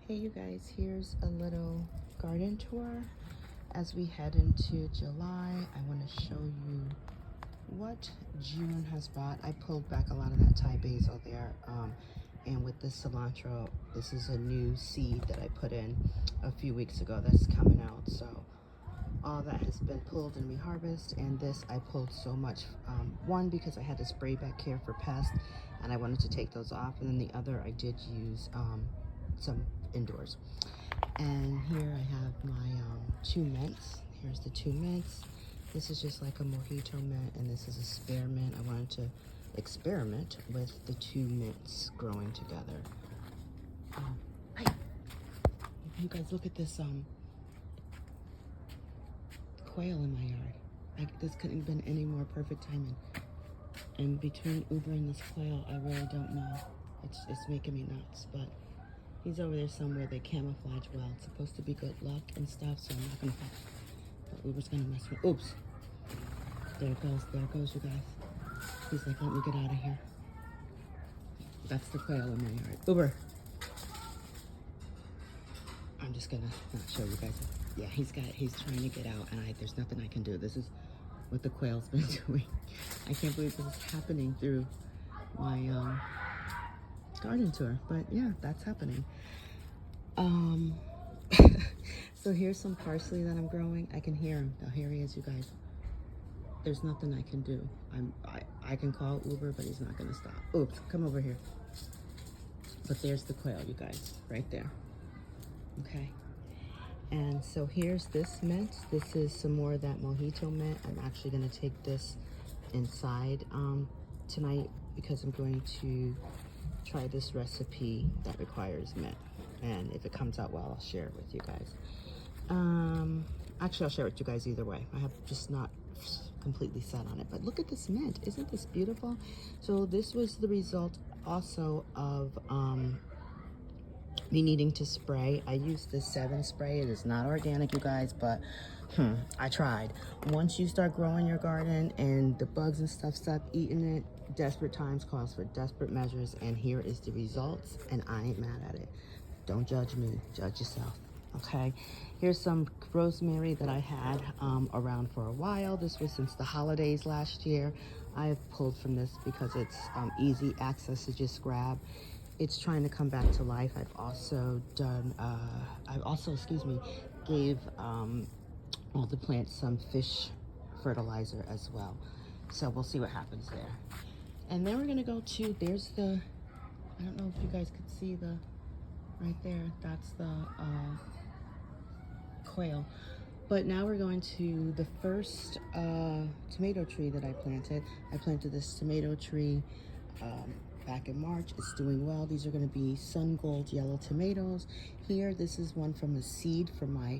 Hey you guys, here's a little garden tour. As we head into July, I want to show you what June has brought. I pulled back a lot of that Thai basil there, and with this cilantro, this is a new seed that I put in a few weeks ago that's coming out. So all that has been pulled and reharvested, and this I pulled so much, one because I had to spray back here for pests and I wanted to take those off, and then the other I did use some indoors. And here I have my two mints. Here's the two mints. This is just like a mojito mint, and this is a spearmint. I wanted to experiment with the two mints growing together. Hey, you guys look at this quail in my yard. This couldn't have been any more perfect timing. And between Uber and this quail, I really don't know. It's making me nuts, but he's over there somewhere. They camouflage well. It's supposed to be good luck and stuff, so I'm not gonna fuck. But Uber's gonna mess with. Oops. There it goes, you guys. He's like, let me get out of here. That's the quail in my yard. Uber. I'm just gonna not show you guys. Yeah, he's trying to get out, and there's nothing I can do. This is what the quail's been doing. I can't believe this is happening through my garden tour, but yeah, that's happening. So here's some parsley that I'm growing. I can hear him. Now here he is, you guys. There's nothing I can do. I can call Uber, but he's not gonna stop. Oops, come over here. But there's the quail, you guys, right there. Okay. And so here's this mint. This is some more of that mojito mint. I'm actually gonna take this inside tonight because I'm going to try this recipe that requires mint. And if it comes out well, I'll share it with you guys. Actually, I'll share it with you guys either way. I have just not completely set on it, but look at this mint. Isn't this beautiful? So this was the result also of me needing to spray. I used the 7 spray. It is not organic, you guys, but I tried. Once you start growing your garden and the bugs and stuff stop eating it, desperate times calls for desperate measures, and here is the results, and I ain't mad at it. Don't judge me, judge yourself. Okay, here's some rosemary that I had around for a while. This was since the holidays last year. I have pulled from this because it's easy access to just grab. It's trying to come back to life. I've also done, gave all the plants some fish fertilizer as well. So we'll see what happens there. And then we're gonna go to, there's the, I don't know if you guys could see the, right there, that's the quail. But now we're going to the first tomato tree that I planted. I planted this tomato tree back in March. It's doing well. These are going to be sun gold yellow tomatoes. Here, this is one from a seed from my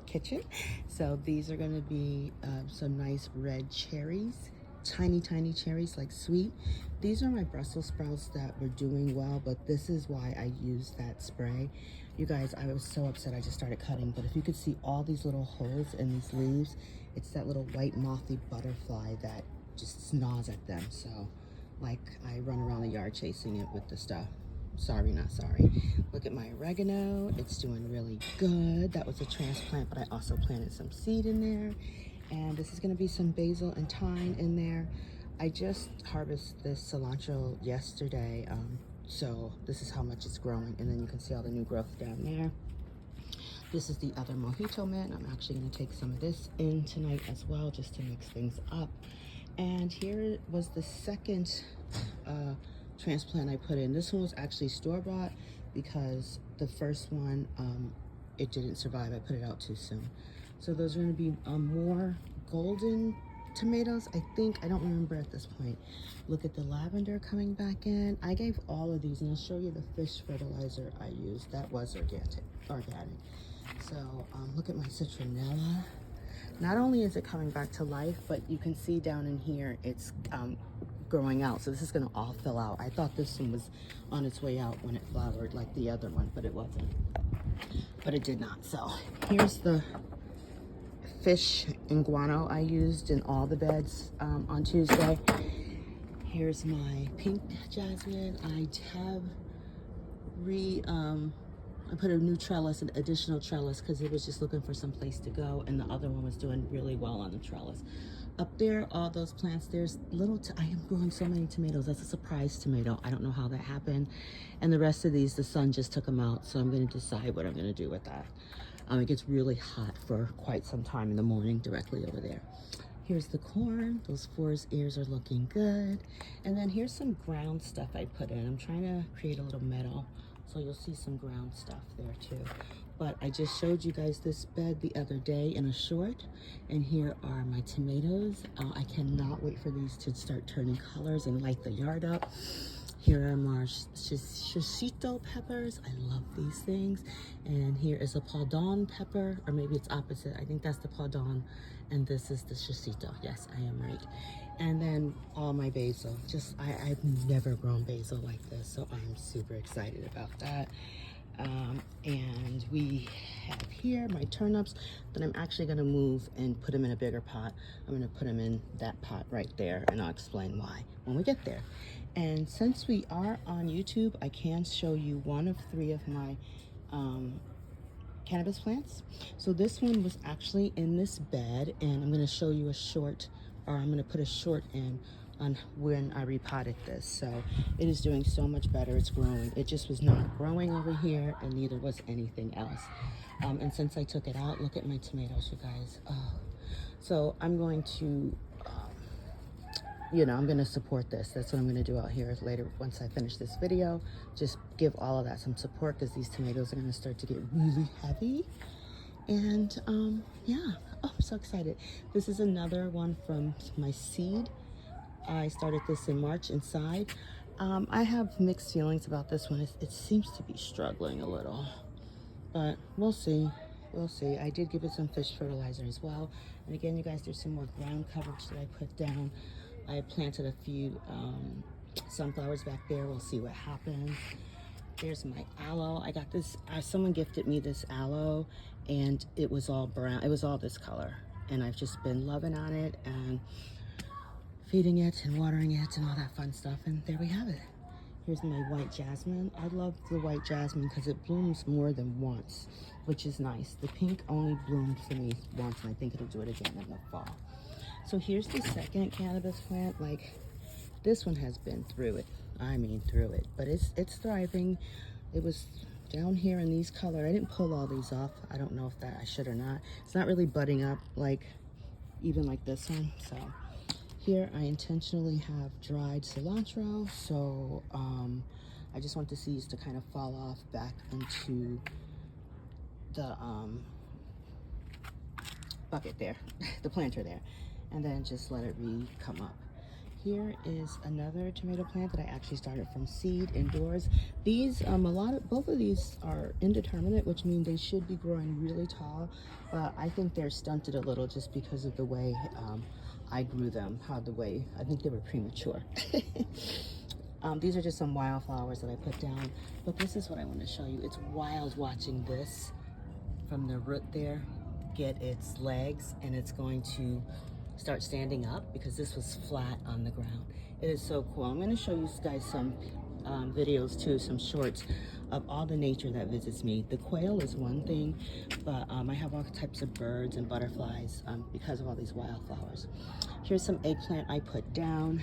kitchen. So these are going to be some nice red cherries. Tiny cherries, like sweet. These are my Brussels sprouts that were doing well, but this is why I used that spray. You guys, I was so upset I just started cutting, but if you could see all these little holes in these leaves, it's that little white mothy butterfly that just gnaws at them. So like I run around the yard chasing it with the stuff. Sorry, not sorry. Look at my oregano. It's doing really good. That was a transplant, but I also planted some seed in there. And this is going to be some basil and thyme in there. I just harvested this cilantro yesterday, so this is how much it's growing. And then you can see all the new growth down there. This is the other mojito mint. I'm actually going to take some of this in tonight as well, just to mix things up. And here was the second transplant I put in. This one was actually store-bought because the first one, it didn't survive. I put it out too soon. So those are going to be more golden tomatoes, I think. I don't remember at this point. Look at the lavender coming back in. I gave all of these, and I'll show you the fish fertilizer I used. That was organic. So look at my citronella. Not only is it coming back to life, but you can see down in here it's growing out. So this is going to all fill out. I thought this one was on its way out when it flowered like the other one, but it wasn't. But it did not. So here's the fish and guano I used in all the beds on Tuesday. Here's my pink jasmine. I have I put a new trellis, an additional trellis, because it was just looking for some place to go, and the other one was doing really well on the trellis. Up there, all those plants, there's I am growing so many tomatoes. That's a surprise tomato. I don't know how that happened. And the rest of these, the sun just took them out, so I'm going to decide what I'm going to do with that. It gets really hot for quite some time in the morning directly over there. Here's the corn. Those forest ears are looking good. And then here's some ground stuff I put in. I'm trying to create a little meadow, so you'll see some ground stuff there too. But I just showed you guys this bed the other day in a short, and here are my tomatoes. I cannot wait for these to start turning colors and light the yard up. Here are my shishito peppers. I love these things. And here is a pardon pepper, or maybe it's opposite. I think that's the pardon, and this is the shishito. Yes, I am right. And then all my basil. I've never grown basil like this, so I'm super excited about that. And we have here my turnips that I'm actually going to move and put them in a bigger pot. I'm going to put them in that pot right there, and I'll explain why when we get there. And since we are on YouTube, I can show you one of 3 of my cannabis plants. So this one was actually in this bed, and I'm going to show you a short, or I'm going to put a short in on when I repotted this. So it is doing so much better. It's growing. It just was not growing over here, and neither was anything else. And since I took it out, look at my tomatoes, you guys. Oh. So I'm going to I'm going to support this. That's what I'm going to do out here later once I finish this video. Just give all of that some support, because these tomatoes are going to start to get really heavy. And yeah, oh, I'm so excited. This is another one from my seed. I started this in March inside. I have mixed feelings about this one. It seems to be struggling a little, but we'll see. We'll see. I did give it some fish fertilizer as well. And again, you guys, there's some more ground coverage that I put down. I planted a few sunflowers back there. We'll see what happens. There's my aloe. I got this, someone gifted me this aloe, and it was all brown. It was all this color. And I've just been loving on it and feeding it and watering it and all that fun stuff. And there we have it. Here's my white jasmine. I love the white jasmine because it blooms more than once, which is nice. The pink only bloomed for me once, and I think it'll do it again in the fall. So here's the second cannabis plant. Like, this one has been through it. I mean, through it. But it's thriving. It was down here in these color. I didn't pull all these off. I don't know if that I should or not. It's not really budding up like even like this one. So here I intentionally have dried cilantro. So I just want the seeds to kind of fall off back into the bucket there, the planter there, and then just let it come up. Here is another tomato plant that I actually started from seed indoors. These, both of these are indeterminate, which means they should be growing really tall, but I think they're stunted a little just because of the way I grew them, I think they were premature. These are just some wildflowers that I put down, but this is what I want to show you. It's wild watching this from the root there get its legs, and it's going to start standing up because this was flat on the ground. It is so cool. I'm going to show you guys some videos too, some shorts of all the nature that visits me. The quail is one thing, but I have all types of birds and butterflies because of all these wildflowers. Here's some eggplant I put down,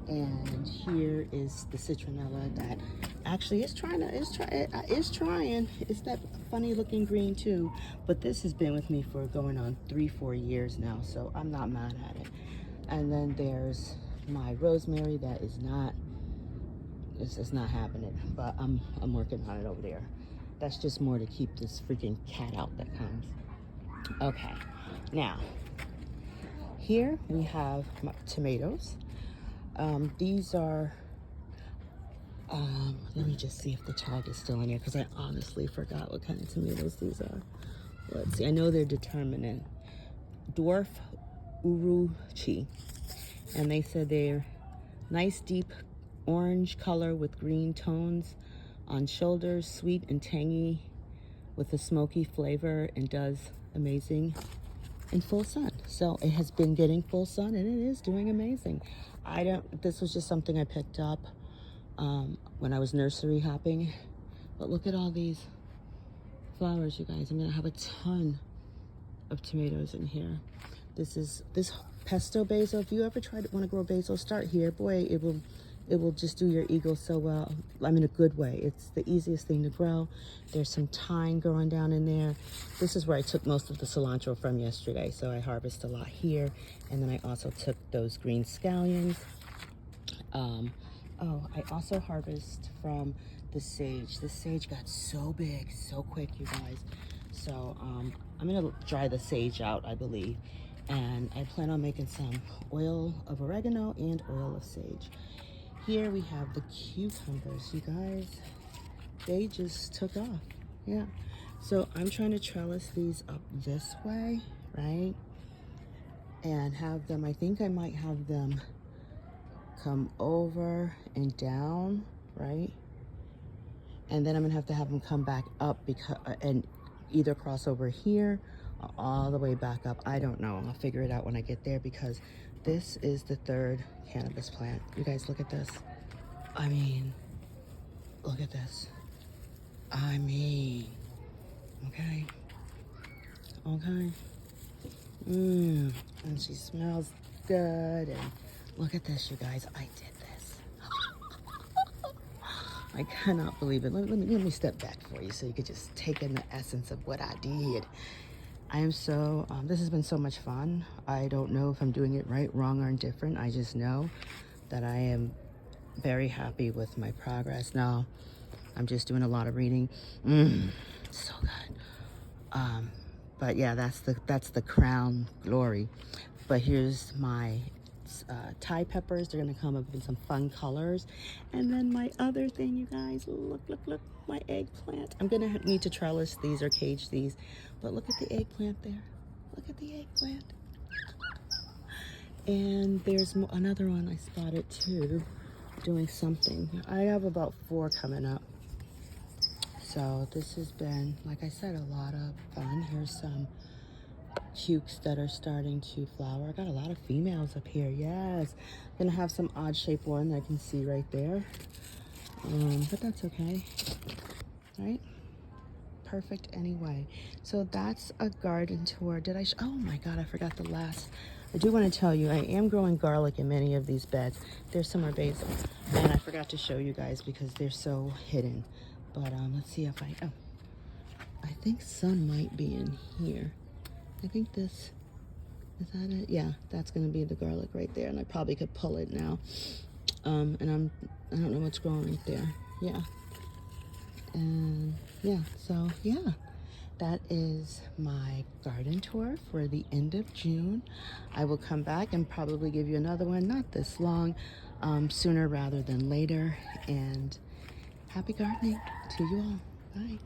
and here is the citronella that actually is trying. It's that funny looking green too, but this has been with me for going on 3-4 years now, so I'm not mad at it. And then there's my rosemary that is not, it's just not happening, but I'm working on it over there. That's just more to keep this freaking cat out that comes. Okay, now here we have my tomatoes. These are, let me just see if the tag is still in here, because I honestly forgot what kind of tomatoes these are. Let's see, I know they're determinate. Dwarf Uruchi. And they said they're nice deep orange color with green tones on shoulders, sweet and tangy with a smoky flavor, and does amazing in full sun. So it has been getting full sun, and it is doing amazing. This was just something I picked up when I was nursery hopping, but look at all these. flowers, you guys. I'm gonna have a ton of tomatoes in here. This pesto basil. If you ever want to grow basil, start here. Boy, it will just do your eagle so well. I mean, a good way. It's the easiest thing to grow. There's some thyme growing down in there. This is where I took most of the cilantro from yesterday, so I harvest a lot here. And then I also took those green scallions. Oh, I also harvest from the sage. The sage got so big so quick, you guys. So I'm gonna dry the sage out, I believe. And I plan on making some oil of oregano and oil of sage. Here we have the cucumbers, you guys. They just took off, yeah. So I'm trying to trellis these up this way, right? And have them, I think I might have them come over and down, right? And then I'm gonna have to have them come back up and either cross over here or all the way back up. I don't know, I'll figure it out when I get there, because this is the third cannabis plant. You guys look at this. I mean, look at this. I mean, okay. And she smells good. And look at this, you guys. I did this. I cannot believe it. Let me step back for you so you could just take in the essence of what I did. I am so, this has been so much fun. I don't know if I'm doing it right, wrong, or indifferent. I just know that I am very happy with my progress. Now, I'm just doing a lot of reading. So good. But yeah, that's the crown glory. But here's my Thai peppers. They're gonna come up in some fun colors. And then my other thing, you guys, look, my eggplant. I'm gonna need to trellis these or cage these, but look at the eggplant there. Look at the eggplant. And there's another one I spotted too, doing something. I have about 4 coming up. So this has been, like I said, a lot of fun. Here's some cukes that are starting to flower. I got a lot of females up here, yes. Gonna have some odd shaped one that I can see right there. But that's okay, right? Perfect anyway. So that's a garden tour. Did I, oh my God, I forgot the last. I do want to tell you, I am growing garlic in many of these beds. There's some are basil, and I forgot to show you guys because they're so hidden. But let's see if I think some might be in here. I think this, is that it? Yeah, that's gonna be the garlic right there, and I probably could pull it now. And I don't know what's growing right there. Yeah. And yeah, so yeah, that is my garden tour for the end of June. I will come back and probably give you another one, not this long, sooner rather than later. And happy gardening to you all. Bye.